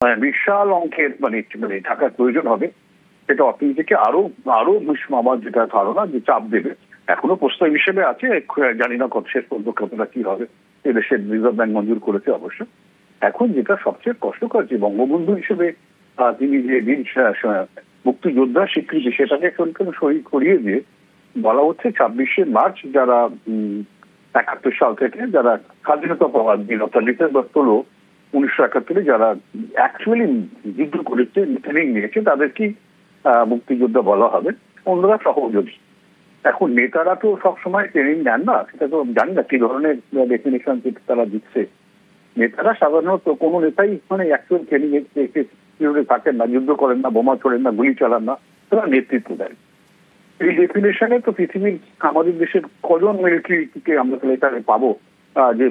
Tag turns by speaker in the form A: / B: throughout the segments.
A: বিশাল অঙ্কের মানে টাকার প্রয়োজন হবে। সেটা অর্থনীতিকে আরো আরো আমার যেটা ধারণা যে চাপ দেবে। এখনো প্রস্তাব হিসেবে আছে, জানি না কত শেষ পর্যন্ত কতটা কি হবে। এদেশের রিজার্ভ ব্যাংক মঞ্জুর করেছে অবশ্য। এখন যেটা সবচেয়ে কষ্টকর যে বঙ্গবন্ধু হিসেবে তিনি যে দিন মুক্তিযোদ্ধা স্বীকৃতি সেটাকে সই করিয়ে দিয়ে বলা হচ্ছে 26শে মার্চ যারা 71 সাল থেকে যারা স্বাধীনতা পাওয়ার দিন অর্থাৎ ডিসেম্বর 16 1971 যারা অ্যাকচুয়ালি যুদ্ধ করেছে ট্রেনিং নিয়েছে তাদেরকে মুক্তিযোদ্ধা বলা হবে, অন্যরা সহযোগী। এখন নেতারা তো সবসময় ট্রেনিং নেন না, সেটা তো জানি না কি ধরনের ডেফিনেশন তারা দিচ্ছে। নেতারা সাধারণত কোনো নেতাই অ্যাকচুয়াল ট্রেনিং এ থাকেন না, যুদ্ধ করেন না, বোমা ছোড়েন না, গুলি চালান না, তারা নেতৃত্ব দেন। এই ডেফিনেশনে তো পৃথিবীর আমাদের দেশের কজন মিলিটারিকে আমরা তাহলে এখানে পাবো যে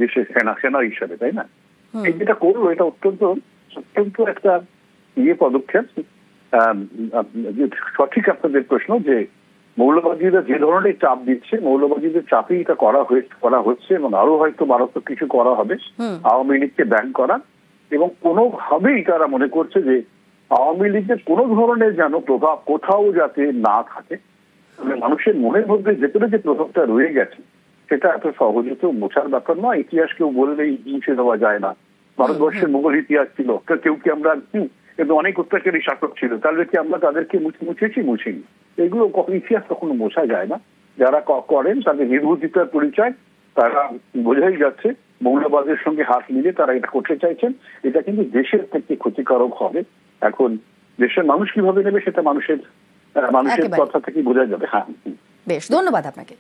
A: দেশের সেনা হিসাবে, তাই না? এই যেটা করলো এটা অত্যন্ত অত্যন্ত একটা পদক্ষেপ। সঠিক আপনাদের প্রশ্ন যে মৌলবাদীরা যে ধরনের চাপ দিচ্ছে, মৌলবাদীদের চাপেই এটা করা হচ্ছে এবং আরো হয়তো মারাত্মক কিছু করা হবে। আওয়ামী লীগকে ব্যান করা এবং কোনোভাবেই তারা মনে করছে যে আওয়ামী লীগের কোনো ধরনের যেন প্রভাব কোথাও যাতে না থাকে। মানুষের মনের মধ্যে ভেতরে যে প্রভাবটা রয়ে গেছে সেটা এত সহজে তো মোছার ব্যাপার নয়। ইতিহাস কেউ বললেই মুছে দেওয়া যায় না। ভারতবর্ষের মুঘল ইতিহাস ছিল, কেউ কি আমরা কিন্তু অনেক অত্যাচারী শাসক ছিল, তাহলে কি আমরা তাদেরকে মুছিনি? এগুলো ইতিহাস কখনো মোছা যায় না। যারা করেন তাদের নির্বুদ্ধিতার পরিচয়, তারা বোঝাই যাচ্ছে মৌলবাদের সঙ্গে হাত মিলে তারা এটা করতে চাইছেন। এটা কিন্তু দেশের থেকে ক্ষতিকারক হবে। এখন দেশের মানুষ কিভাবে নেবে সেটা মানুষের কথা থেকে বোঝা যাবে। হ্যাঁ,
B: বেশ, ধন্যবাদ আপনাকে।